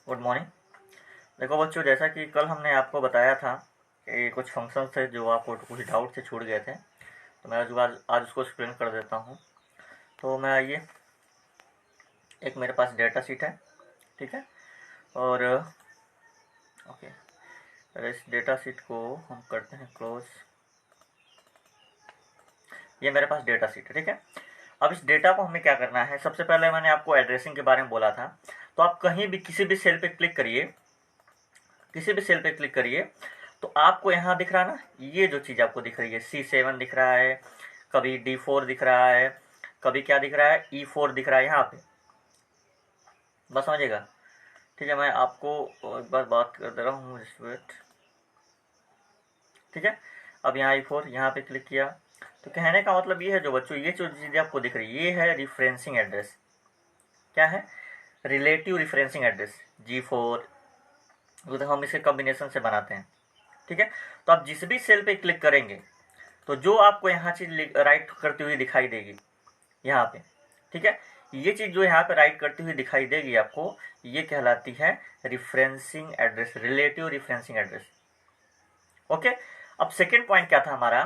Good morning. देखो बच्चों, जैसा कि कल हमने आपको बताया था कि कुछ फंक्शन थे जो आपको कुछ डाउट से छूट गए थे, तो मैं आज उसको एक्सप्लेन कर देता हूँ। तो मैं आइए, एक मेरे पास डेटा शीट है, ठीक है, और ओके, इस डेटा शीट को हम करते हैं क्लोज। ये मेरे पास डेटा शीट है, ठीक है। अब इस डेटा को हमें क्या करना है, सबसे पहले मैंने आपको एड्रेसिंग के बारे में बोला था। तो आप कहीं भी किसी भी सेल पे क्लिक करिए, किसी भी सेल पे क्लिक करिए, तो आपको यहाँ दिख रहा है ना, ये जो चीज़ आपको दिख रही है C7 दिख रहा है, कभी D4 दिख रहा है, कभी क्या दिख रहा है E4 दिख रहा है यहाँ पे, बस समझिएगा, ठीक है। मैं आपको एक बार बात कर दे रहा हूँ, जस्ट वेट, ठीक है। अब यहाँ E4 यहाँ पे क्लिक किया, तो कहने का मतलब ये है जो बच्चों, ये जो चीज़ें आपको दिख रही है ये है रिफरेंसिंग एड्रेस। क्या है? रिलेटिव रिफरेंसिंग एड्रेस G4, तो हम इसे कॉम्बिनेशन से बनाते हैं, ठीक है। तो आप जिस भी सेल पे क्लिक करेंगे तो जो आपको यहाँ चीज राइट करती हुई दिखाई देगी यहाँ पे, ठीक है, ये चीज जो यहाँ पे राइट करती हुई दिखाई देगी आपको, ये कहलाती है referencing address, relative referencing address. Okay. अब सेकेंड पॉइंट क्या था हमारा,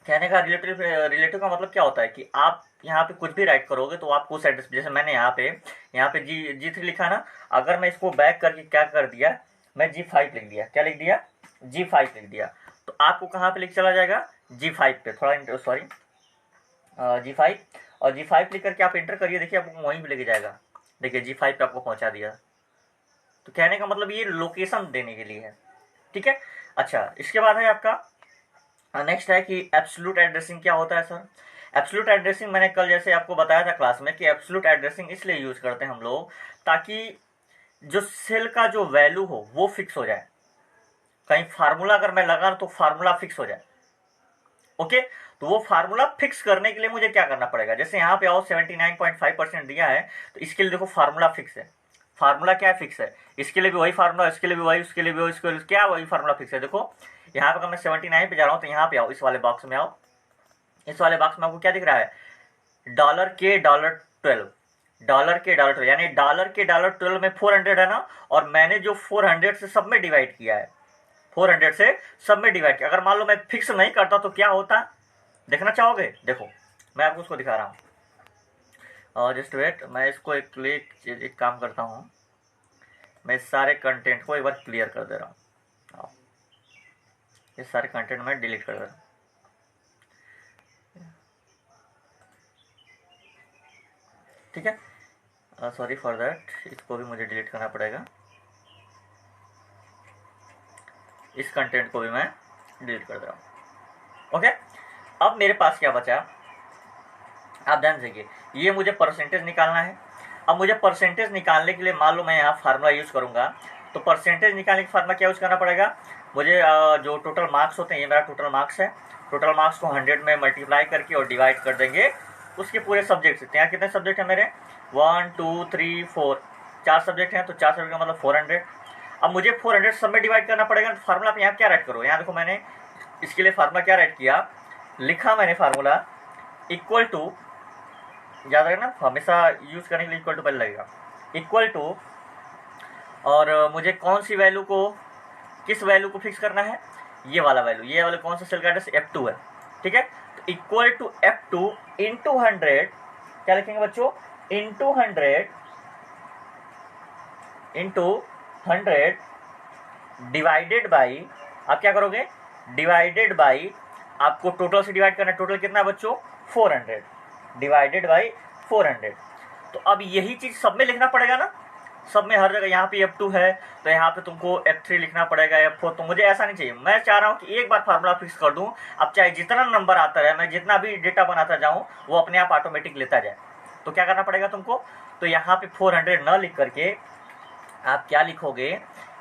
कहने का रिलेटिव का मतलब क्या होता है कि आप यहाँ पे कुछ भी राइट करोगे तो आपको उस एड्रेस, जैसे मैंने यहाँ पे G3 लिखा ना, अगर मैं इसको बैक करके क्या कर दिया, मैं G5 लिख दिया, क्या लिख दिया, G5 लिख दिया, तो आपको कहाँ पे लिख चला जाएगा, G5 पे, थोड़ा सॉरी G5, और G5 लिख करके आप इंटर करिए, देखिए आपको वहीं पे लेके जाएगा, देखिए G5 पे आपको पहुंचा दिया। तो कहने का मतलब ये लोकेशन देने के लिए है, ठीक है। अच्छा, इसके बाद है आपका नेक्स्ट है कि एब्सोल्यूट एड्रेसिंग क्या होता है सर। एब्सोल्यूट एड्रेसिंग मैंने कल जैसे आपको बताया था क्लास में कि एब्सोल्यूट एड्रेसिंग इसलिए यूज करते हैं हम लोग ताकि जो सेल का जो वैल्यू हो वो फिक्स हो जाए। कहीं फार्मूला अगर मैं लगा तो फार्मूला फिक्स हो जाए। ओके, तो वो फार्मूला फिक्स करने के लिए मुझे क्या करना पड़ेगा, जैसे यहाँ पे आओ 79.5% दिया है, तो इसके लिए देखो फार्मूला फिक्स है। फार्मूला क्या फिक्स है, इसके लिए भी वही फार्मूला, इसके लिए भी वही, उसके लिए भी वही, इसके लिए क्या वही फार्मूला फिक्स है। देखो यहाँ पे अगर मैं 79 पे जा रहा हूँ तो यहाँ पे आओ, इस वाले बॉक्स में आओ, इस वाले बॉक्स में आपको क्या दिख रहा है, $K$12, $K$12, यानी $K$12 में 400 है ना, और मैंने जो 400 से सब में डिवाइड किया है, 400 से सब में डिवाइड किया। अगर मान लो मैं फिक्स नहीं करता तो क्या होता, देखना चाहोगे, देखो मैं आपको उसको दिखा रहा हूँ, और जस्ट वेट, मैं इसको एक काम करता हूँ, मैं इस सारे कंटेंट को एक बार क्लियर कर दे रहा हूँ, ये सारे कंटेंट मैं डिलीट कर दे रहा हूँ, ठीक है। सॉरी फॉर दैट, इसको भी मुझे डिलीट करना पड़ेगा, इस कंटेंट को भी मैं डिलीट कर दे रहा हूँ। ओके, अब मेरे पास क्या बचा, आप ध्यान देखिए, ये मुझे परसेंटेज निकालना है। अब मुझे परसेंटेज निकालने के लिए मान लो मैं यहाँ फार्मूला यूज करूंगा, तो परसेंटेज निकालने का फार्मूला क्या यूज करना पड़ेगा मुझे, जो टोटल मार्क्स होते हैं, ये मेरा टोटल मार्क्स है, टोटल मार्क्स को 100 में मल्टीप्लाई करके और डिवाइड कर देंगे उसके पूरे सब्जेक्ट से। यहाँ कितने सब्जेक्ट है मेरे, 1 2 3 4, 4 सब्जेक्ट हैं, तो 4 सब्जेक्ट का मतलब 400। अब मुझे 400 सब में डिवाइड करना पड़ेगा, तो फार्मूला पे यहाँ क्या राइट करो, यहाँ देखो मैंने इसके लिए फार्मूला क्या राइट किया, लिखा मैंने फार्मूला इक्वल टू, याद रखना हमेशा यूज करने के लिए इक्वल टू पहले लगेगा, इक्वल टू, और मुझे कौन सी वैल्यू को, किस वैल्यू को फिक्स करना है, ये वाला वैल्यू, ये वाला कौन सा सेल का एड्रेस F2 है, ठीक है। तो इक्वल टू F2 इंटू 100, क्या लिखेंगे बच्चों, इंटू 100, इंटू 100 डिवाइडेड बाई, आप क्या करोगे, डिवाइडेड बाई, आपको टोटल से डिवाइड करना है, टोटल कितना बच्चों 400, डिवाइडेड बाई 400। तो अब यही चीज सब में लिखना पड़ेगा ना, सब में हर जगह, यहाँ पे F2 है तो यहाँ पे तुमको F3 लिखना पड़ेगा, F4, तो मुझे ऐसा नहीं चाहिए, मैं चाह रहा हूँ कि एक बार फार्मूला फिक्स कर दूँ, अब चाहे जितना नंबर आता रहे, मैं जितना भी डेटा बनाता जाऊँ वो अपने आप ऑटोमेटिक लेता जाए। तो क्या करना पड़ेगा तुमको, तो यहाँ पे 400 न लिख करके आप क्या लिखोगे,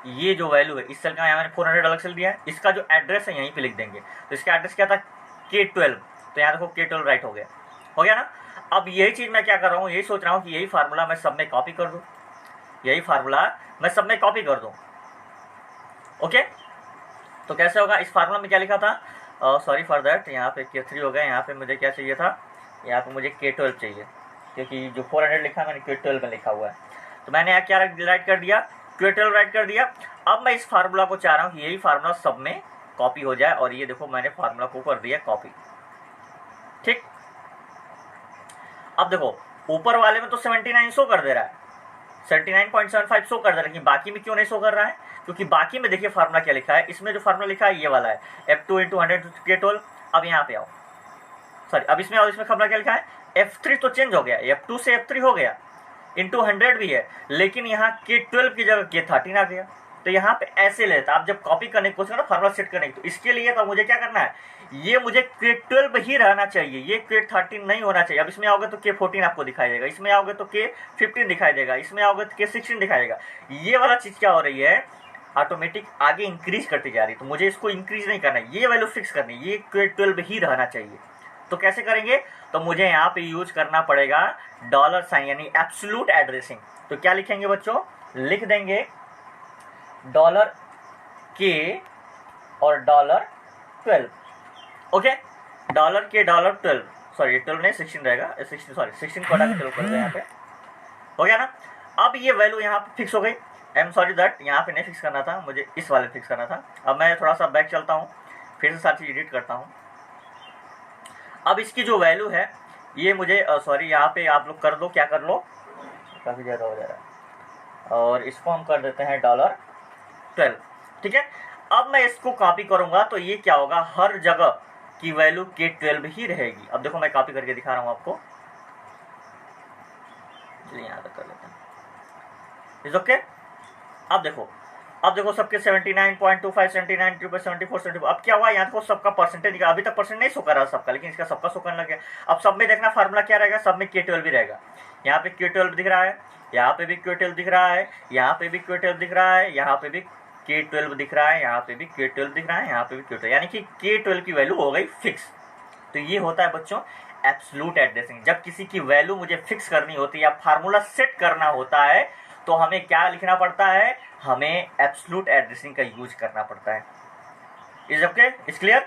ये जो वैल्यू है इस सेल का, यहाँ मैंने 400 अलग सेल दिया है, इसका जो एड्रेस है यहीं पे लिख देंगे। तो इसका एड्रेस क्या था, K12, तो यहाँ देखो K12 राइट हो गया ना। अब यही चीज मैं क्या कर रहा हूँ, यही सोच रहा हूँ कि यही फार्मूला मैं सब में कॉपी कर दूँ, यही फार्मूला मैं सब में कॉपी कर दूँ। ओके, तो कैसे होगा, इस फार्मूला में क्या लिखा था, सॉरी फॉर दैट, यहाँ पे K3 हो गया, यहाँ पे मुझे क्या चाहिए था, यहाँ पे मुझे K12 चाहिए, क्योंकि जो 400 लिखा मैंने K12 में लिखा हुआ है। तो मैंने यहाँ क्या राइट कर दिया, Q12 राइट कर दिया। अब मैं इस फार्मूला को चाह रहा हूँ कि यही फार्मूला सब में कॉपी हो जाए, और ये देखो मैंने फार्मूला को कर दिया कॉपी। ठीक, अब देखो ऊपर वाले में तो 79 शो कर दे रहा है, 79.75 शो कर दे रहा है, कि बाकी में क्यों नहीं शो कर रहा है? क्योंकि बाकी में देखिए फार्मूला क्या लिखा है, इसमें जो फार्मूला लिखा है ये वाला है, F2 × 100 K12। अब यहाँ पे आओ, सॉरी अब इसमें आओ, इसमें फार्मूला क्या लिखा है, F3 तो चेंज हो गया, F2 से F3 हो गया, इंटू 100 भी है, लेकिन यहाँ K12 की जगह K13 आ गया। तो यहाँ पे ऐसे लेता, आप जब कॉपी करने की कोशिश करो फार्मूला सेट करने की, तो इसके लिए तो मुझे क्या करना है, ये मुझे K12 ही रहना चाहिए, ये K13 नहीं होना चाहिए। अब इसमें आओगे तो K14 आपको दिखाई देगा, इसमें आओगे तो K15 दिखाई देगा, इसमें आओगे तो K16 दिखाई देगा। ये वाला चीज क्या हो रही है, ऑटोमेटिक आगे इंक्रीज करती जा रही है, तो मुझे इसको इंक्रीज नहीं करना है, ये वैल्यू फिक्स करनी है, ये K12 ही रहना चाहिए। तो कैसे करेंगे, तो मुझे यहाँ पे यूज करना पड़ेगा $, यानी एब्सोल्यूट एड्रेसिंग। तो क्या लिखेंगे बच्चों, लिख देंगे $K और $12। ओके, $K $12, सॉरी 12 नहीं 16 रहेगा, 16 सॉरी 16 को हटा के 12 कर दे, यहाँ पे हो गया ना। अब ये वैल्यू यहाँ पे फिक्स हो गई। आई एम सॉरी दैट यहाँ पे नहीं फिक्स करना था, मुझे इस वाले फिक्स करना था। अब मैं थोड़ा सा बैक चलता हूँ, फिर से सारी चीज एडिट करता हूँ। अब इसकी जो वैल्यू है ये मुझे सॉरी यहाँ पे आप लोग कर दो, क्या कर लो, काफ़ी ज़्यादा हो जा रहा है, और इसको हम कर देते हैं $12। ठीक है, अब मैं इसको कॉपी करूँगा तो ये क्या होगा, हर जगह की वैल्यू K12 ही रहेगी। अब देखो मैं कॉपी करके दिखा रहा हूँ आपको, चलिए यहाँ तक कर लेते हैं, इज ओके। अब देखो सबके 79.25, 79, 74, 74। अब क्या हुआ, यहाँ देखो सबका परसेंटेज दिखा, अभी तक परसेंट नहीं शो कर रहा सबका, लेकिन इसका सबका शो करने लग गया। अब सब में देखना फार्मूला क्या रहेगा, सब में K12 भी रहेगा। यहाँ पे K12 दिख रहा है, यहाँ पे भी K12 दिख रहा है, यहाँ पे भी K12 दिख रहा है, यहाँ पे भी K12 दिख रहा है, यहाँ पे भी K12 दिख रहा है, यहाँ पे भी K12, यानी कि K12 की वैल्यू हो गई फिक्स। तो ये होता है बच्चों एब्सोल्यूट एड्रेसिंग। जब किसी की वैल्यू मुझे फिक्स करनी होती है या फार्मूला सेट करना होता है, तो हमें क्या लिखना पड़ता है, हमें एब्सोल्यूट एड्रेसिंग का यूज करना पड़ता है। Is okay, is clear?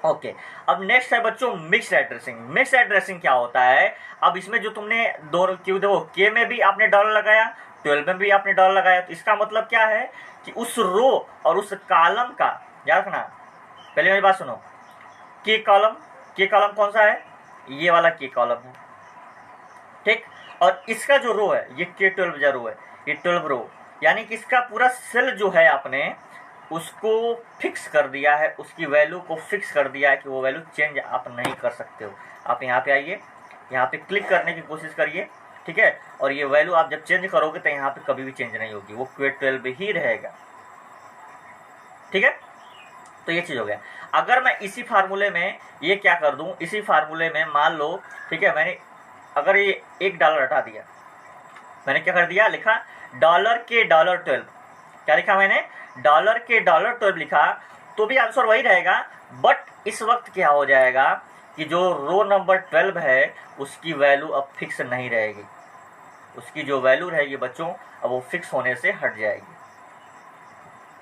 Okay, अब नेक्स्ट है बच्चों मिक्स्ड एड्रेसिंग। मिक्स्ड एड्रेसिंग क्या होता है, अब इसमें जो तुमने दोनों क्यों देखो, के में भी आपने $, लगाया, 12 में भी आपने $, लगाया, तो इसका मतलब क्या है कि उस रो और उस कॉलम का, याद रखना, पहले मेरी बात सुनो, के कॉलम कौन सा है, ये वाला के कॉलम है, ठीक। और इसका जो रो है ये K12 जो रो है, ये 12 रो, यानी कि इसका पूरा सेल जो है आपने उसको फिक्स कर दिया है, उसकी वैल्यू को फिक्स कर दिया है कि वो वैल्यू चेंज आप नहीं कर सकते हो। आप यहाँ पे आइए, यहाँ पे क्लिक करने की कोशिश करिए, ठीक है, और ये वैल्यू आप जब चेंज करोगे तो यहाँ पे कभी भी चेंज नहीं होगी, वो K12 ही रहेगा, ठीक है। तो ये चीज़ हो गया। अगर मैं इसी फार्मूले में ये क्या कर दूं, इसी फार्मूले में मान लो, ठीक है, मैंने अगर ये $1 हटा दिया, मैंने क्या कर दिया, लिखा $K $12, क्या लिखा मैंने, $K $12 लिखा, तो भी आंसर वही रहेगा। बट इस वक्त क्या हो जाएगा कि जो रो नंबर 12 है उसकी वैल्यू अब फिक्स नहीं रहेगी, उसकी जो वैल्यू रहेगी बच्चों अब वो फिक्स होने से हट जाएगी।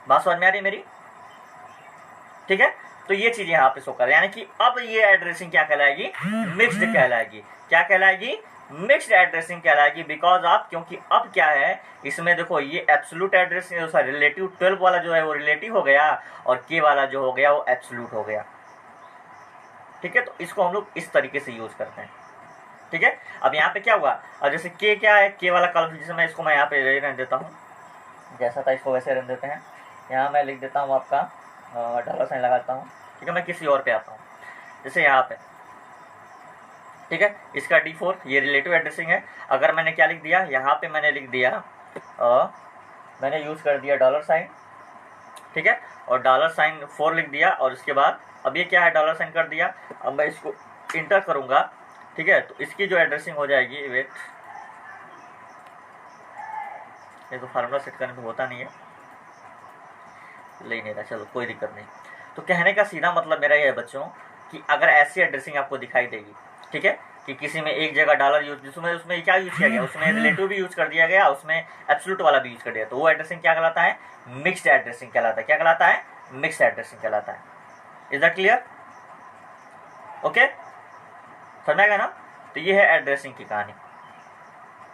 बात समझ में आ रही मेरी, ठीक है। तो ये चीज यहाँ पे शो कर, यानी कि अब ये एड्रेसिंग क्या कहलाएगी, मिक्स्ड कहलाएगी। क्या कहलाएगी, मिक्स्ड एड्रेसिंग कहलाएगी। बिकॉज ऑफ, क्योंकि अब क्या है इसमें देखो, ये एब्सोल्यूट एड्रेसिंग, सॉरी रिलेटिव 12 वाला जो है वो रिलेटिव हो गया, और के वाला जो हो गया वो एब्सोल्यूट हो गया, ठीक है। तो इसको हम लोग इस तरीके से यूज करते हैं, ठीक है। अब यहाँ पे क्या हुआ, और जैसे के क्या है, के वाला कॉलम, जैसे मैं इसको मैं यहाँ पे रहने देता हूँ, जैसा था इसको वैसे रहने देते हैं। यहाँ मैं लिख देता हूँ आपका $, लगाता हूँ, ठीक है। मैं किसी और पे आता हूँ, जैसे यहाँ पे, ठीक है, इसका D4 ये रिलेटिव एड्रेसिंग है। अगर मैंने क्या लिख दिया, यहाँ पे मैंने लिख दिया, मैंने यूज कर दिया $, ठीक है, और $4 लिख दिया, और इसके बाद अब ये क्या है, $, कर दिया। अब मैं इसको इंटर करूंगा, ठीक है, तो इसकी जो एड्रेसिंग हो जाएगी, वेट, ये तो फार्मूला सेट करने में होता नहीं है, ले नहीं रहा, चलो कोई दिक्कत नहीं। तो कहने का सीधा मतलब मेरा ये है बच्चों कि अगर ऐसी एड्रेसिंग आपको दिखाई देगी, ठीक है, कि किसी में एक जगह $, यूज, उसमें क्या यूज किया गया, उसमें रिलेटिव भी यूज कर दिया गया, उसमें एब्सोल्यूट वाला भी यूज कर दिया, तो वो एड्रेसिंग क्या कहलाता है, मिक्स्ड एड्रेसिंग कहलाता है। क्या कहलाता है, मिक्स्ड एड्रेसिंग कहलाता है। Is that clear? ओके, समझ आएगा ना। तो ये है एड्रेसिंग की कहानी।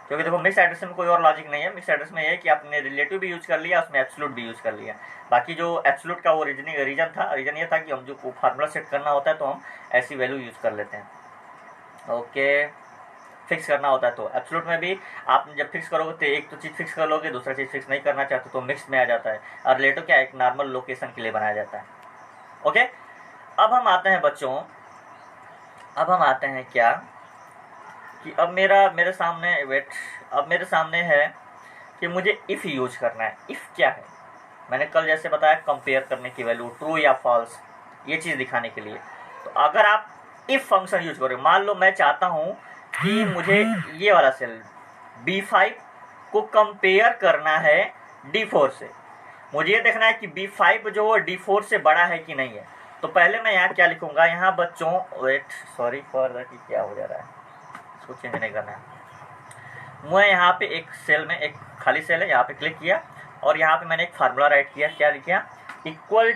क्योंकि देखो मिक्स एड्रेस में कोई और लॉजिक नहीं है। मिक्स एड्रेस में ये है कि आपने रिलेटिव भी यूज कर लिया, उसमें एब्सोल्यूट भी यूज कर लिया। बाकी जो एब्सोल्यूट का वो रीजन ये था कि हम जो फार्मूला सेट करना होता है तो हम ऐसी वैल्यू यूज कर लेते हैं। ओके, फिक्स करना होता है तो एब्सोल्यूट में भी आप जब फिक्स करोगे तो एक तो चीज़ फिक्स कर लोगे, दूसरा चीज़ फिक्स नहीं करना चाहते तो मिक्स में आ जाता है। और रिलेटिव क्या एक नॉर्मल लोकेशन के लिए बनाया जाता है। ओके, अब हम आते हैं बच्चों, अब हम आते हैं क्या कि अब मेरे सामने है कि मुझे इफ़ यूज करना है। इफ़ क्या है, मैंने कल जैसे बताया कंपेयर करने की वैल्यू ट्रू या फॉल्स, ये चीज़ दिखाने के लिए। तो अगर आप इफ़ फंक्शन यूज करोगे, मान लो मैं चाहता हूँ कि मुझे ये वाला सेल B5 को कंपेयर करना है D4 से, मुझे ये देखना है कि B5 जो D4 से बड़ा है कि नहीं है। तो पहले मैं यहाँ क्या लिखूंगा, यहाँ बच्चों वेट सॉरी फॉर दैट, क्या हो जा रहा है, इसको चेंज नहीं करना है। मैं यहाँ पे एक सेल में एक खाली सेल है, यहाँ पे क्लिक किया और यहाँ पे मैंने एक फार्मूला राइट किया। क्या लिखा, इक्वल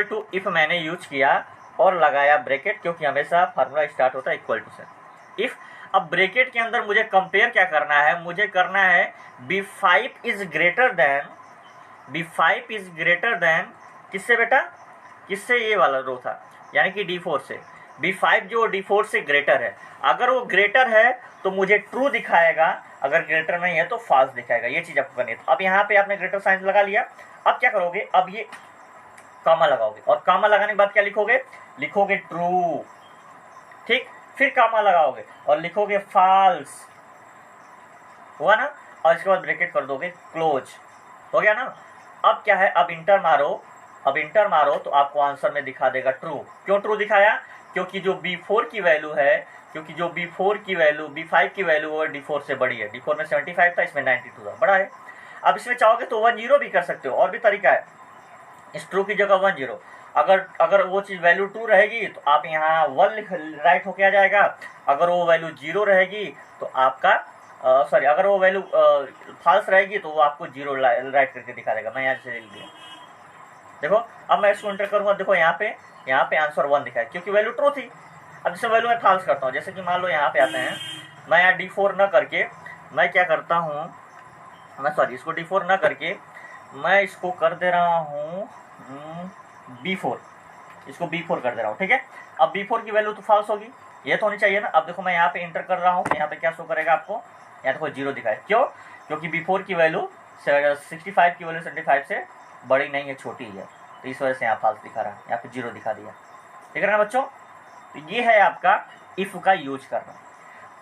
टू इफ मैंने यूज किया और लगाया ब्रैकेट, क्योंकि हमेशा फार्मूला स्टार्ट होता है इक्वल टू से। इफ, अब ब्रैकेट के अंदर मुझे कंपेयर क्या करना है, मुझे करना है B5 इज ग्रेटर देन किससे बेटा, किससे, ये वाला रो था यानी कि D4 से। B5 जो D4 से ग्रेटर है, अगर वो ग्रेटर है तो मुझे ट्रू दिखाएगा, अगर ग्रेटर नहीं है तो फॉल्स दिखाएगा। ये चीज आपको करनी है। तो अब यहाँ पे आपने ग्रेटर साइन लगा लिया, अब क्या करोगे, अब ये कॉमा लगाओगे और कॉमा लगाने के बाद क्या लिखोगे ट्रू, ठीक, फिर कॉमा लगाओगे और लिखोगे फॉल्स, हुआ ना, और इसके बाद ब्रैकेट कर दोगे क्लोज, हो गया ना। अब क्या है, अब इंटर मारो तो आपको आंसर में दिखा देगा ट्रू। क्यों ट्रू दिखाया, क्योंकि जो B4 की वैल्यू है, B5 की वैल्यू वो D4 से बड़ी है। D4 में 75 था, इसमें 92 था, बड़ा है। अब इसमें चाहोगे तो 10 भी कर सकते हो, और भी तरीका है। इस ट्रू की जगह 10, अगर वो चीज वैल्यू ट्रू रहेगी तो आप यहाँ 1 राइट होके आ जाएगा। अगर वो वैल्यू 0 रहेगी तो आपका अगर वो वैल्यू फॉल्स रहेगी तो वो आपको 0 राइट करके दिखा देगा। मैं यहाँ से लिख दिया, देखो अब मैं इसको एंटर करूंगा, देखो यहाँ पे आंसर 1 दिखा है क्योंकि वैल्यू ट्रू थी। अब जैसे वैल्यू मैं फॉल्स करता हूँ, जैसे कि मान लो यहाँ पे आते हैं, मैं यहाँ D4 न करके मैं क्या करता हूँ, इसको D4 न करके मैं इसको कर दे रहा हूँ B4, इसको B4 कर दे रहा हूँ, ठीक है। अब B4 की वैल्यू तो फॉल्स होगी, ये तो होनी चाहिए ना। अब देखो मैं यहाँ पे इंटर कर रहा हूँ, यहाँ पे क्या शो करेगा आपको, यहाँ देखो 0 दिखाए, क्यों, क्योंकि B4 की वैल्यू 65 की वैल्यू 75 से बड़ी नहीं है, छोटी है, तो इस वजह से यहाँ फॉल्स दिखा रहा है, यहाँ पे 0 दिखा दिया, ठीक है ना बच्चों। तो ये है आपका इफ का यूज करना।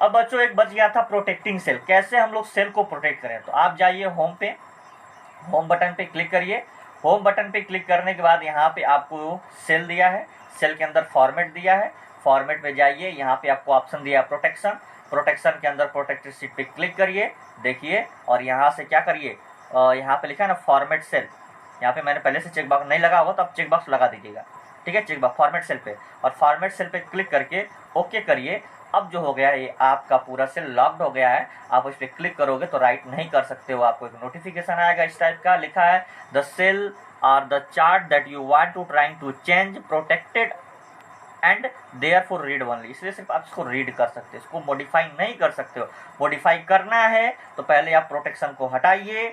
अब बच्चों एक बच गया था प्रोटेक्टिंग सेल, कैसे हम लोग सेल को प्रोटेक्ट करें। तो आप जाइए होम बटन पे क्लिक करिए। होम बटन पे क्लिक करने के बाद यहाँ पे आपको सेल दिया है, सेल के अंदर फॉर्मेट दिया है, फॉर्मेट में जाइए, यहाँ पे आपको ऑप्शन दिया है प्रोटेक्शन के अंदर प्रोटेक्टेड शीट पे क्लिक करिए, देखिए, और यहाँ से क्या करिए, यहाँ पे लिखा है ना फॉर्मेट सेल, यहाँ पे मैंने पहले से चेक बॉक्स नहीं लगा होगा तो आप चेक बॉक्स लगा दीजिएगा, ठीक है, चेक बॉक्स फॉर्मेट सेल पे, और फॉर्मेट सेल पे क्लिक करके ओके करिए। अब जो हो गया ये आपका पूरा सेल लॉक्ड हो गया है। आप उस पर क्लिक करोगे तो राइट नहीं कर सकते हो, आपको एक नोटिफिकेशन आएगा इस टाइप का, लिखा है द सेल और the chart that you want to trying to change protected and therefore read only. इसलिए सिर्फ आप इसको रीड कर सकते हो, इसको मॉडिफाई नहीं कर सकते हो। मॉडिफाई करना है तो पहले आप प्रोटेक्शन को हटाइए,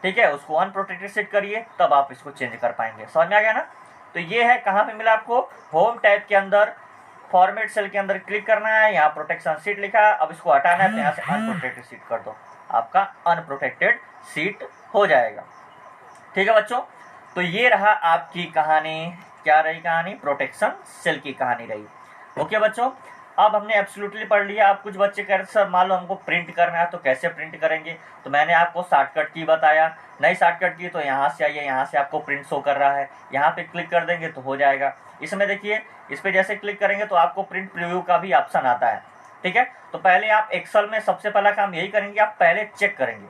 ठीक है, उसको अनप्रोटेक्टेड सेट करिए, तब आप इसको चेंज कर पाएंगे। समझ में आ गया ना। तो ये है, कहाँ पे मिला आपको, होम टैब के अंदर फॉर्मेट सेल के अंदर क्लिक करना है, यहाँ प्रोटेक्शन सीट लिखा है, अब इसको हटाना है तो यहाँ से अनप्रोटेक्टेड सीट कर दो, आपका अनप्रोटेक्टेड सीट हो जाएगा, ठीक है बच्चों। तो ये रहा आपकी कहानी, क्या रही कहानी, प्रोटेक्शन सेल की कहानी रही। ओके बच्चों, अब हमने एब्सोल्युटली पढ़ लिया। अब कुछ बच्चे कह रहे सर मान लो हमको प्रिंट करना है तो कैसे प्रिंट करेंगे, तो मैंने आपको शॉर्टकट की बताया, नई शॉर्टकट की तो यहाँ से आइए, यहाँ से आपको प्रिंट शो कर रहा है, यहाँ पे क्लिक कर देंगे तो हो जाएगा। इसमें देखिए, इस पे जैसे क्लिक करेंगे तो आपको प्रिंट प्रीव्यू का भी ऑप्शन आता है, ठीक है। तो पहले आप एक्सेल में सबसे पहला काम यही करेंगे, आप पहले चेक करेंगे,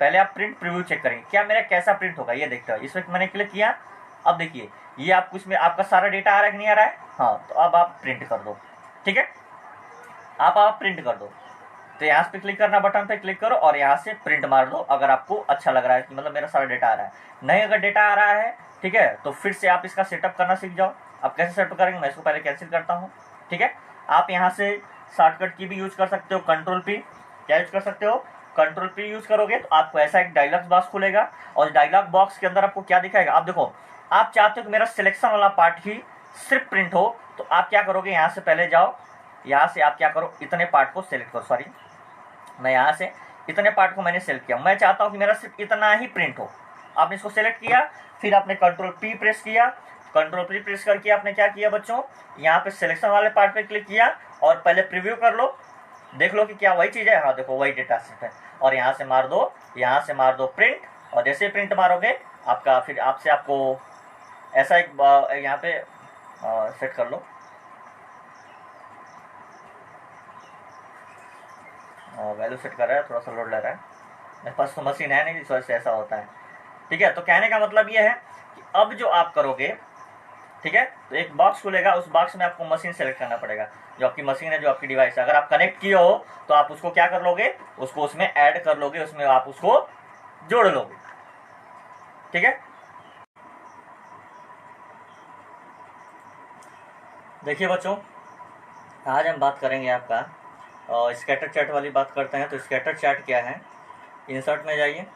पहले आप प्रिंट प्रीव्यू चेक करेंगे, क्या मेरा कैसा प्रिंट होगा ये देखते हो। इसमें मैंने क्लिक किया, अब देखिए ये आपको इसमें आपका सारा डेटा आ रहा है कि नहीं आ रहा है, हाँ, तो अब आप प्रिंट कर दो, ठीक है, आप प्रिंट कर दो। तो यहाँ पे क्लिक करना, बटन पे क्लिक करो और यहाँ से प्रिंट मार दो, अगर आपको अच्छा लग रहा है कि मतलब मेरा सारा डेटा आ रहा है। नहीं अगर डेटा आ रहा है, ठीक है, तो फिर से आप इसका सेटअप करना सीख जाओ। आप कैसे सेटअप करेंगे, मैं इसको पहले कैंसिल करता हूँ, ठीक है। आप यहाँ से शॉर्टकट की भी यूज कर सकते हो, कंट्रोल पी। क्या यूज कर सकते हो? कंट्रोल पी यूज करोगे तो आपको ऐसा एक डायलॉग बॉक्स खुलेगा और डायलॉग बॉक्स के अंदर आपको क्या दिखाएगा? आप देखो, आप चाहते हो कि मेरा सिलेक्शन वाला पार्ट ही सिर्फ प्रिंट हो, तो आप क्या करोगे? यहाँ से पहले जाओ, यहाँ से आप क्या करो, इतने पार्ट को सिलेक्ट करो। सॉरी, मैं यहाँ से इतने पार्ट को मैंने सेलेक्ट किया, मैं चाहता हूँ कि मेरा सिर्फ इतना ही प्रिंट हो। आपने इसको सेलेक्ट किया, फिर आपने कंट्रोल पी प्रेस किया, कंट्रोल पी प्रेस करके आपने क्या किया बच्चों? यहाँ पे सिलेक्शन वाले पार्ट पे क्लिक किया और पहले प्रीव्यू कर लो, देख लो कि क्या वही चीज़ है। हाँ देखो, वही डेटा सेट है। और यहाँ से मार दो, यहाँ से मार दो प्रिंट, और जैसे प्रिंट मारोगे आपका फिर आपसे आपको ऐसा एक यहाँ पे सेट कर लो, वैल्यू सेट कर रहा है, थोड़ा सा लोड ले रहा है, मेरे पास तो मशीन है नहीं, इस वजह से ऐसा होता है। ठीक है, तो कहने का मतलब ये है कि अब जो आप करोगे, ठीक है, तो एक बॉक्स खुलेगा, उस बॉक्स में आपको मशीन सेलेक्ट करना पड़ेगा, जो आपकी मशीन है, जो आपकी डिवाइस है। अगर आप कनेक्ट किए हो तो आप उसको क्या कर लोगे? उसको उसमें ऐड कर लोगे, उसमें आप उसको जोड़ लोगे। ठीक है, देखिए बच्चों, आज हम बात करेंगे आपका स्कैटर चार्ट वाली बात करते हैं। तो स्कैटर चार्ट क्या है? इंसर्ट में जाइए,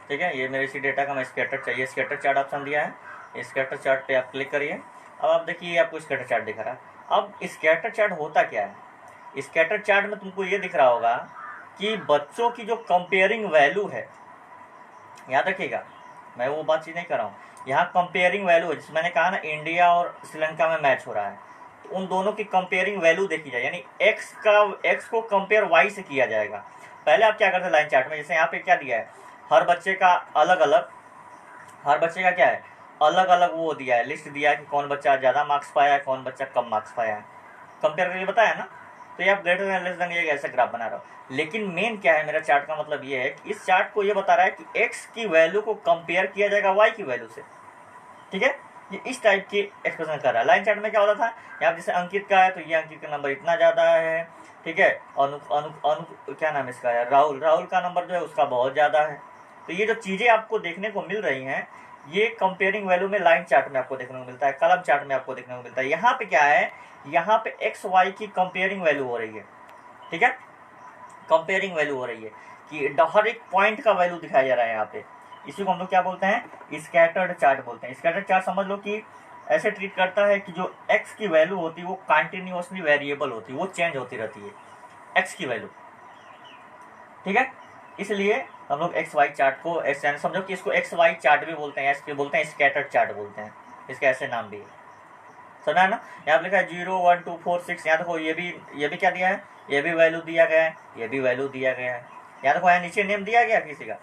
ठीक है, ये मेरे इसी डेटा का मैं स्कैटर चाहिए, स्कैटर चार्ट ऑप्शन दिया है, स्कैटर चार्ट पे आप क्लिक करिए। अब आप देखिए आपको स्कैटर चार्ट दिख रहा है। अब स्कैटर चार्ट होता क्या है? स्कैटर चार्ट में तुमको ये दिख रहा होगा कि बच्चों की जो कंपेयरिंग वैल्यू है, याद रखिएगा मैं वो बात चीज़ नहीं कर रहा हूँ, यहाँ कंपेयरिंग वैल्यू है, जिसमें मैंने कहा ना इंडिया और श्रीलंका में मैच हो रहा है, तो उन दोनों की कंपेयरिंग वैल्यू देखी जाए, यानी एक्स को कंपेयर वाई से किया जाएगा। पहले आप क्या करते हैं लाइन चार्ट में, जैसे यहाँ पे क्या दिया है, हर बच्चे का अलग अलग, हर बच्चे का क्या है, अलग अलग वो दिया है, लिस्ट दिया है कि कौन बच्चा ज़्यादा मार्क्स पाया है, कौन बच्चा कम मार्क्स पाया है, कंपेयर करके बताया ना। तो ये आप ग्रेटर देन लेस देन ये ऐसा ग्राफ बना रहा हो। लेकिन मेन क्या है, मेरा चार्ट का मतलब ये है कि इस चार्ट को ये बता रहा है कि एक्स की वैल्यू को कंपेयर किया जाएगा वाई की वैल्यू से। ठीक है, ये इस टाइप की एक्सप्रेशन कर रहा है। लाइन चार्ट में क्या होता था, यहाँ जैसे अंकित का है तो ये अंकित का नंबर इतना ज़्यादा है, ठीक है, अनु अनु अनु क्या नाम इसका है, राहुल, राहुल का नंबर जो है उसका बहुत ज़्यादा है। तो ये जो चीज़ें आपको देखने को मिल रही हैं, ये कंपेयरिंग वैल्यू में लाइन चार्ट में आपको देखने को मिलता है, कलम चार्ट में आपको देखने को मिलता है। यहाँ पे क्या है, यहाँ पे एक्स वाई की कंपेयरिंग वैल्यू हो रही है। ठीक है, कंपेयरिंग वैल्यू हो रही है कि हर एक पॉइंट का वैल्यू दिखाया जा रहा है यहाँ पे। इसी को हम लोग क्या बोलते हैं, स्कैटर्ड चार्ट बोलते हैं। स्कैटर्ड चार्ट समझ लो कि ऐसे ट्रीट करता है कि जो एक्स की वैल्यू होती है वो कंटिन्यूसली वेरिएबल होती है, वो चेंज होती रहती है एक्स की वैल्यू। ठीक है, इसलिए हम लोग एक्स वाई चार्ट को ऐसे समझो कि इसको एक्स वाई चार्ट भी बोलते हैं, इसके बोलते हैं स्कैटर्ड चार्ट बोलते हैं, इसके ऐसे नाम भी है। सुना है ना, यहाँ लिखा है 0 1 2 4 6, यहाँ देखो ये भी क्या दिया है, ये भी वैल्यू दिया गया है, ये भी वैल्यू दिया गया है। यहाँ देखो यहाँ नीचे नेम दिया गया किसी का,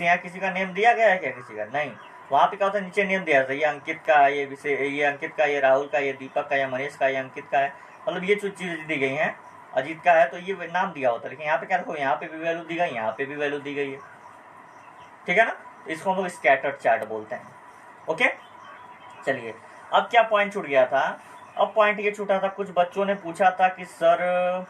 यहाँ किसी का नेम दिया गया है क्या? किसी का नहीं। वहाँ पे क्या होता है, नीचे नेम दिया था, ये अंकित का, ये विषय, ये अंकित का, ये राहुल का, ये दीपक का, ये मनीष का, ये अंकित का है, मतलब ये जो चीज़ दी गई है, अजीत का है तो ये नाम दिया होता है। लेकिन यहाँ पे क्या देखो, यहाँ पे भी वैल्यू दी गई, यहाँ पे भी वैल्यू दी गई है। ठीक है ना, इसको हम लोग स्कैटर्ड चार्ट बोलते हैं। ओके, चलिए अब क्या पॉइंट छूट गया था? अब पॉइंट ये छूटा था, कुछ बच्चों ने पूछा था कि सर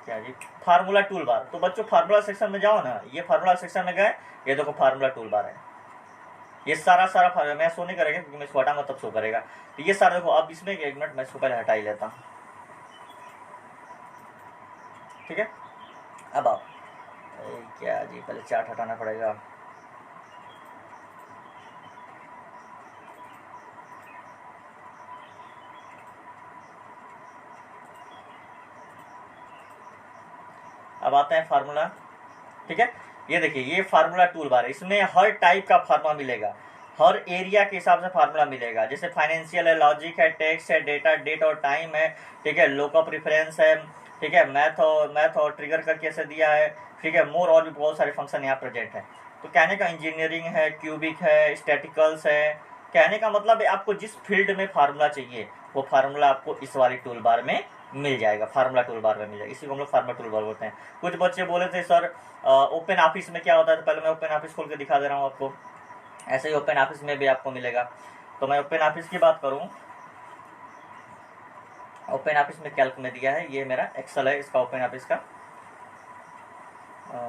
क्या जी, फार्मूला टूल बार। तो बच्चों फार्मूला सेक्शन में जाओ ना, ये फार्मूला सेक्शन में गए, ये देखो फार्मूला टूल बार है, ये सारा मैं शो नहीं करेगा क्योंकि मैं इसको हटाऊंगा तब शो करेगा। तो ये सारा देखो, अब इसमें एक मिनट मैं इसको पहले हटा ही लेता हूँ। ठीक है, अब आप क्या जी, पहले चार्ट हटाना पड़ेगा। अब आते हैं फार्मूला। ठीक है, ये देखिए ये फार्मूला टूल बार है, इसमें हर टाइप का फार्मूला मिलेगा, हर एरिया के हिसाब से फार्मूला मिलेगा। जैसे फाइनेंशियल है, लॉजिक है, टेक्स्ट है, डेटा, डेट और टाइम है, ठीक है, लोकअप रेफरेंस है, ठीक है, मैथ और ट्रिगर करके ऐसे दिया है, ठीक है, मोर और भी बहुत सारे फंक्शन यहाँ प्रेजेंट है। तो कहने का इंजीनियरिंग है, क्यूबिक है, स्टैटिकल्स है, कहने का मतलब है आपको जिस फील्ड में फार्मूला चाहिए वो फार्मूला आपको इस वाली टूल बार में मिल जाएगा, फार्मूला टूल बार में मिल जाएगा। इसी को हम लोग फार्मूला टूल बार बोलते हैं। कुछ बच्चे बोले थे सर ओपन ऑफिस में क्या होता है, तो पहले मैं ओपन ऑफिस खोल के दिखा दे रहा हूँ आपको। ऐसे ही ओपन ऑफिस में भी आपको मिलेगा। तो मैं ओपन ऑफिस की बात करूँ, ओपन ऑफिस में कैल्क में दिया है, ये मेरा एक्सेल है इसका, ओपन ऑफिस का,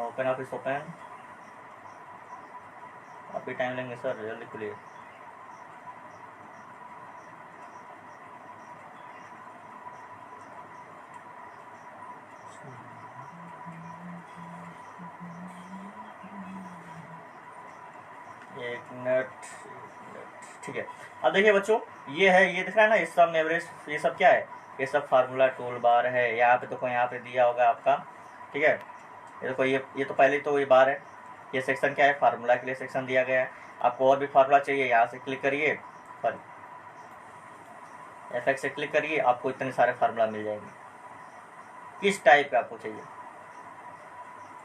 ओपन ऑफिस ओपन, अभी टाइम लेंगे सर, जल्दी खुलिए। एक मिनट, ठीक है। अब देखिए बच्चों, ये है, ये दिख रहा है ना, ये सम एवरेज, ये सब क्या है, ये सब फार्मूला टूल बार है। यहाँ पे देखो, यहाँ पे दिया होगा आपका, ठीक है। ये देखो, ये तो पहले तो ये बार है। ये सेक्शन क्या है, फार्मूला के लिए सेक्शन दिया गया है। आपको और भी फार्मूला चाहिए, यहाँ से क्लिक करिए, पर एफ से क्लिक करिए, आपको इतने सारे फार्मूला मिल जाएंगे। किस टाइप का आपको चाहिए,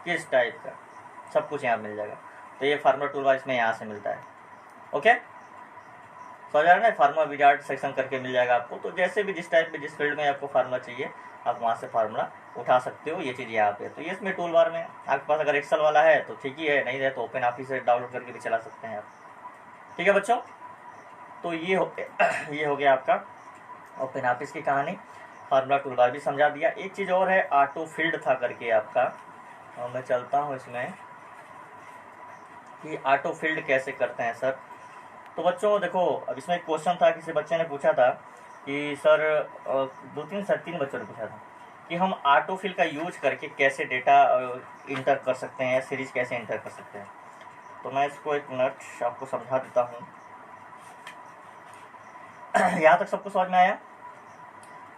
किस टाइप का, सब कुछ यहाँ मिल जाएगा। तो ये फार्मूला टूल बार इसमें यहाँ से मिलता है। ओके, समझ आ रहा है, फार्मूला विजार्ड सेक्शन करके मिल जाएगा आपको। तो जैसे भी जिस टाइप में, जिस फील्ड में आपको फार्मूला चाहिए, आप वहाँ से फार्मूला उठा सकते हो। ये चीज़ यहाँ पे, तो ये इसमें टूल बार में आपके पास अगर एक्सेल वाला है तो ठीक ही है, नहीं है तो ओपन ऑफिस से डाउनलोड करके भी चला सकते हैं आप। ठीक है बच्चों, तो ये हो गया आपका ओपन ऑफिस की कहानी। फार्मूला टूल बार भी समझा दिया। एक चीज़ और है, ऑटो फील्ड था करके आपका, और मैं चलता हूँ इसमें कि ऑटो फील्ड कैसे करते हैं सर। तो बच्चों देखो, अब इसमें एक क्वेश्चन था, किसी बच्चे ने पूछा था कि सर, तीन बच्चों ने पूछा था कि हम ऑटो फिल का यूज करके कैसे डेटा इंटर कर सकते हैं, सीरीज कैसे इंटर कर सकते हैं। तो मैं इसको एक मिनट आपको समझा देता हूँ। यहाँ तक सबको समझ में आया?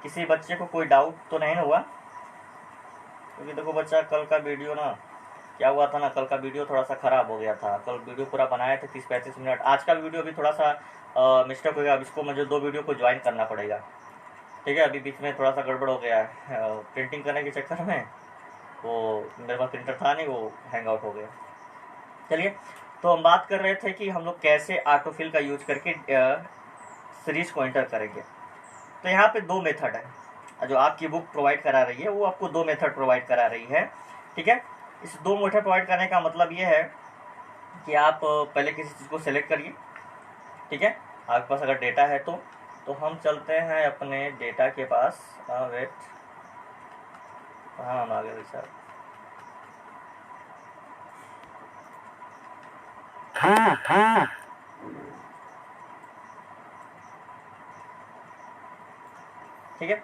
किसी बच्चे को कोई डाउट तो नहीं ना हुआ? क्योंकि देखो बच्चा, कल का वीडियो ना, क्या हुआ था ना, कल का वीडियो थोड़ा सा ख़राब हो गया था। कल वीडियो पूरा बनाए थे 30-35 मिनट। आज का वीडियो भी थोड़ा सा मिस्टेक हो गया। अब इसको मुझे 2 वीडियो को ज्वाइन करना पड़ेगा, ठीक है। अभी बीच में थोड़ा सा गड़बड़ हो गया है, प्रिंटिंग करने के चक्कर में वो मेरे पास प्रिंटर था नहीं, वो हैंग आउट हो गया। चलिए, तो हम बात कर रहे थे कि हम लोग कैसे ऑटोफिल का यूज करके सीरीज को एंटर करेंगे। तो यहाँ पे 2 मेथड है जो आपकी बुक प्रोवाइड करा रही है, वो आपको 2 मेथड प्रोवाइड करा रही है, ठीक है। इस 2 मेथड प्रोवाइड करने का मतलब ये है कि आप पहले किसी चीज़ को सिलेक्ट करिए, ठीक है। आपके पास अगर डेटा है तो हम चलते हैं अपने डेटा के पास। वेट, हाँ हम आ गए भाई साहब। ठीक है,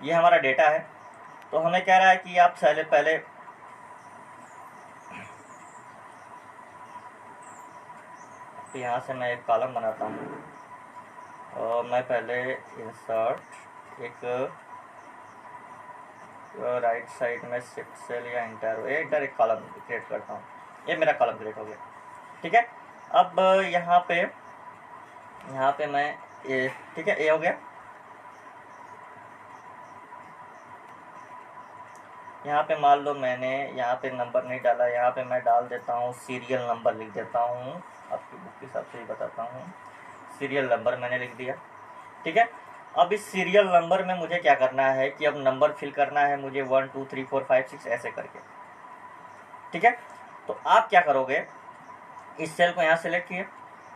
ये हमारा डेटा है। तो हमें कह रहा है कि आप पहले तो यहाँ से मैं एक कॉलम बनाता हूँ, और मैं पहले इंसर्ट एक राइट साइड में शिफ्ट सेल या इंटर एक कॉलम क्रिएट करता हूँ। ये मेरा कॉलम क्रिएट हो गया, ठीक है। अब यहाँ पे मैं ये, ठीक है, ये हो गया। यहाँ पे मान लो मैंने यहाँ पे नंबर नहीं डाला, यहाँ पे मैं डाल देता हूँ सीरियल नंबर, लिख देता हूँ, आपकी बुक के हिसाब से ही बताता हूँ। सीरियल नंबर मैंने लिख दिया, ठीक है। अब इस सीरियल नंबर में मुझे क्या करना है कि अब नंबर फिल करना है मुझे 1 2 3 4 5 6 ऐसे करके, ठीक है। तो आप क्या करोगे, इस सेल को यहाँ सेलेक्ट किए,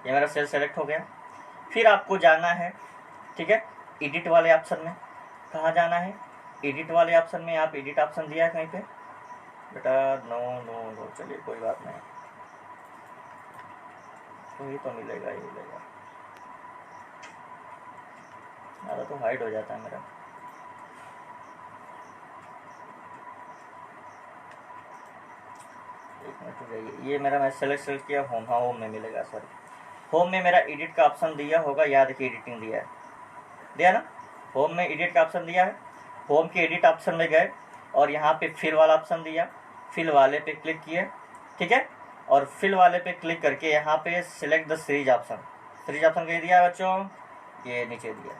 ये मेरा सेल सेलेक्ट हो गया। फिर आपको जाना है, ठीक है, एडिट वाले ऑप्शन में। कहाँ जाना है, एडिट वाले ऑप्शन में। आप एडिट ऑप्शन दिया है कहीं पे बेटा? नो नो नो, चलिए कोई बात नहीं, तो ही तो मिलेगा, ही मिलेगा। ज़्यादा तो हाइड हो जाता है मेरा। एक मिनट जाइए, ये मेरा मैं सेलेक्ट किया होम, हाँ होम में मिलेगा। सॉरी, होम में मेरा एडिट का ऑप्शन दिया होगा, यहाँ देखिए एडिटिंग दिया ना, होम में एडिट का ऑप्शन दिया है। होम के एडिट ऑप्शन में गए और यहाँ पे फिल वाला ऑप्शन दिया, फिल वाले पे क्लिक किए, ठीक है। और फिल वाले पे क्लिक करके यहाँ पे select the series option, series option कहीं दिया है बच्चों, ये नीचे दिया,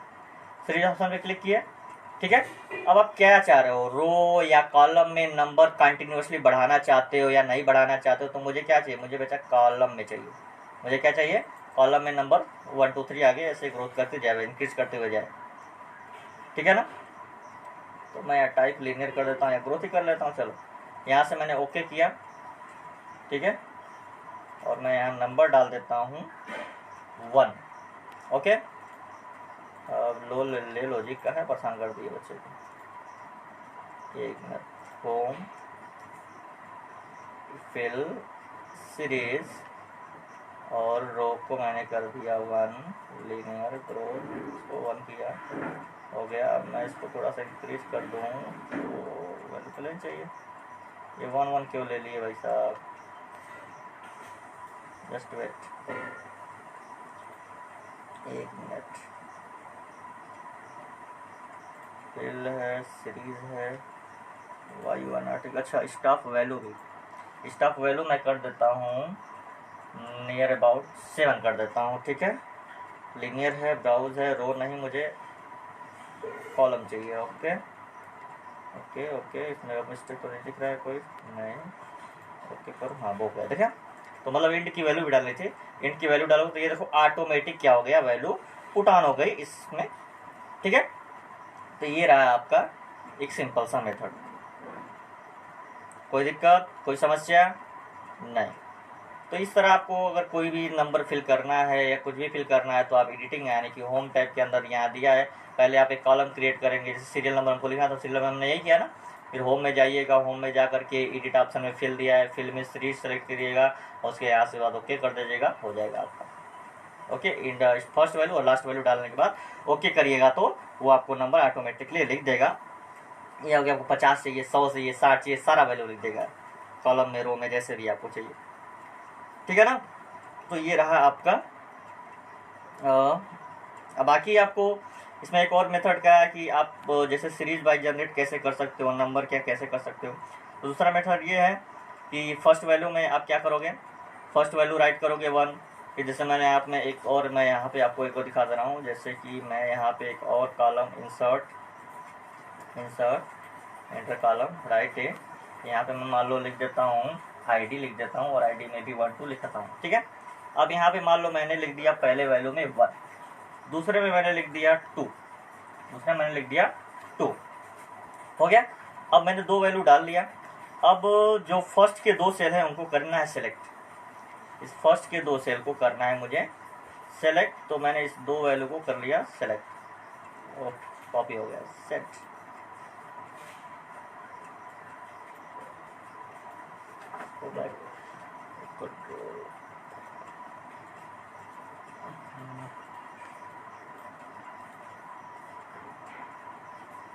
सीरीज ऑप्शन पे क्लिक किए, ठीक है। अब आप क्या चाह रहे हो, रो या कॉलम में नंबर कंटिन्यूसली बढ़ाना चाहते हो या नहीं बढ़ाना चाहते हो? तो मुझे क्या चाहिए, मुझे बच्चा कॉलम में चाहिए। मुझे क्या चाहिए, कॉलम में नंबर 1 2 3 आगे ऐसे ग्रोथ करते जाए, इंक्रीज करते हुए जाए, ठीक है ना। तो मैं टाइप लीनियर कर देता हूँ या ग्रोथ ही कर लेता हूँ। चलो, यहाँ से मैंने ओके किया, ठीक है, और मैं यहाँ नंबर डाल देता हूँ 1, ओके। अब ले लॉजिक का है, परेशान कर दिए बच्चे को। एक मिनट, होम, फिल, सीरीज, और रो को मैंने कर दिया 1, लीनियर ग्रोथ को 1 किया, हो गया। अब मैं इसको थोड़ा सा इंक्रीज कर दूँ तो वैल्यू तो लेनी चाहिए। ये 1 क्यों ले लिए भाई साहब, जस्ट वेट 1 मिनट। फिल है, सीरीज है, y1 आर्टिकल। अच्छा स्टाफ वैल्यू भी, स्टाफ वैल्यू मैं कर देता हूँ नियर अबाउट 7 कर देता हूँ, ठीक है। लीनियर है, ब्राउज है, रो नहीं, मुझे कॉलम चाहिए। ओके ओके ओके, इसमें अब मिस्टेक तो नहीं दिख रहा है कोई, नहीं। ओके करो, हाँ वो गया, देखा। तो मतलब इंट की वैल्यू भी डालनी थी, इंट की वैल्यू डालो तो ये देखो ऑटोमेटिक क्या हो गया, वैल्यू पुट ऑन हो गई इसमें, ठीक है। तो ये रहा आपका एक सिंपल सा मेथड। कोई दिक्कत, कोई समस्या नहीं। तो इस तरह आपको अगर कोई भी नंबर फिल करना है या कुछ भी फिल करना है तो आप एडिटिंग यानी कि होम टैब के अंदर यहाँ दिया है, पहले आप एक कॉलम क्रिएट करेंगे। जैसे सीरियल नंबर हमको लिखा तो सीरियल नंबर हमने यही किया ना, फिर होम में जाइएगा, होम में जा करके एडिट ऑप्शन में फिल दिया है, फिल में सीरीज सेलेक्ट करिएगा और उसके यहाँ से बाद ओके कर दीजिएगा, हो जाएगा आपका। ओके, इन फर्स्ट वैल्यू और लास्ट वैल्यू डालने के बाद ओके करिएगा तो वो आपको नंबर ऑटोमेटिकली लिख देगा। ये हो गया, आपको 50 चाहिए, 100 चाहिए, 60 चाहिए, सारा वैल्यू लिख देगा कॉलम में, रो में, जैसे भी आपको चाहिए, ठीक है ना। तो ये रहा आपका। अब बाकी आपको इसमें एक और मेथड का है कि आप जैसे सीरीज बाय जनरेट कैसे कर सकते हो, नंबर क्या कैसे कर सकते हो। तो दूसरा मेथड ये है कि फर्स्ट वैल्यू में आप क्या करोगे, फर्स्ट वैल्यू राइट करोगे 1, फिर जैसे मैंने आप में एक और, मैं यहाँ पे आपको एक और दिखा दे रहा हूँ, जैसे कि मैं यहाँ पे एक और column insert enter column right है, यहाँ पे मैं मान लो लिख देता हूँ ID लिख देता हूँ और ID में भी 1 2 लिखता हूँ, ठीक है। अब यहाँ पे मान लो मैंने लिख दिया पहले वैल्यू में 1, दूसरे में मैंने लिख दिया 2, हो गया। अब मैंने 2 वैल्यू डाल लिया। अब जो फर्स्ट के 2 सेल हैं उनको करना है सेलेक्ट, इस फर्स्ट के 2 सेल को करना है मुझे सेलेक्ट। तो मैंने इस 2 वैल्यू को कर लिया सेलेक्ट और कॉपी हो गया, सेट।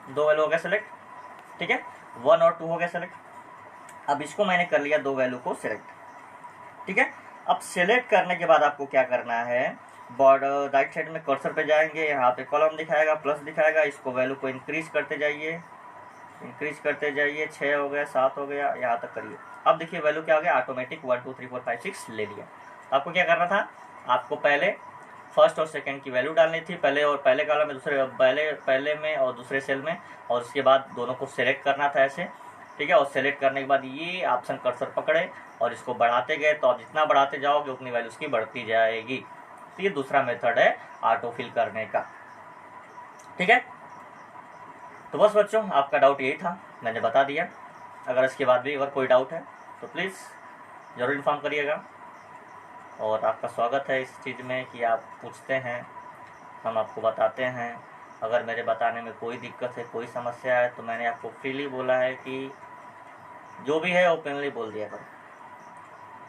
दो वैल्यू हो गया सेलेक्ट, ठीक है, 1 और 2 हो गया सेलेक्ट। अब इसको मैंने कर लिया 2 वैल्यू को सेलेक्ट, ठीक है। अब सेलेक्ट करने के बाद आपको क्या करना है, बॉर्डर राइट साइड में कर्सर पे जाएंगे, यहाँ पे कॉलम दिखाएगा, प्लस दिखाएगा, इसको वैल्यू को इंक्रीज करते जाइए, 6 हो गया, 7 हो गया, यहाँ तक करिए। अब देखिए वैल्यू क्या हो गया, ऑटोमेटिक 1 2 3 4 5 6 ले लिया। आपको क्या करना था, आपको पहले फर्स्ट और सेकंड की वैल्यू डालनी थी, पहले कॉलम में, दूसरे पहले में और दूसरे सेल में, और उसके बाद दोनों को सेलेक्ट करना था ऐसे, ठीक है। और सेलेक्ट करने के बाद ये ऑप्शन कर्सर पकड़े और इसको बढ़ाते गए, तो आप जितना बढ़ाते जाओगे उतनी वैल्यू उसकी बढ़ती जाएगी। तो ये दूसरा मेथड है ऑटो फिल करने का, ठीक है। तो बस बच्चों, आपका डाउट यही था, मैंने बता दिया। अगर इसके बाद भी अगर कोई डाउट है तो प्लीज़ ज़रूर इन्फॉर्म करिएगा, और आपका स्वागत है इस चीज़ में कि आप पूछते हैं, हम आपको बताते हैं। अगर मेरे बताने में कोई दिक्कत है, कोई समस्या है, तो मैंने आपको फ्रीली बोला है कि जो भी है ओपनली बोल दिया करो,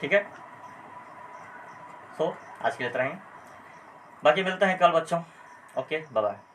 ठीक है। सो आज के लिए इतना ही, बाकी मिलते हैं कल बच्चों। Okay, bye bye.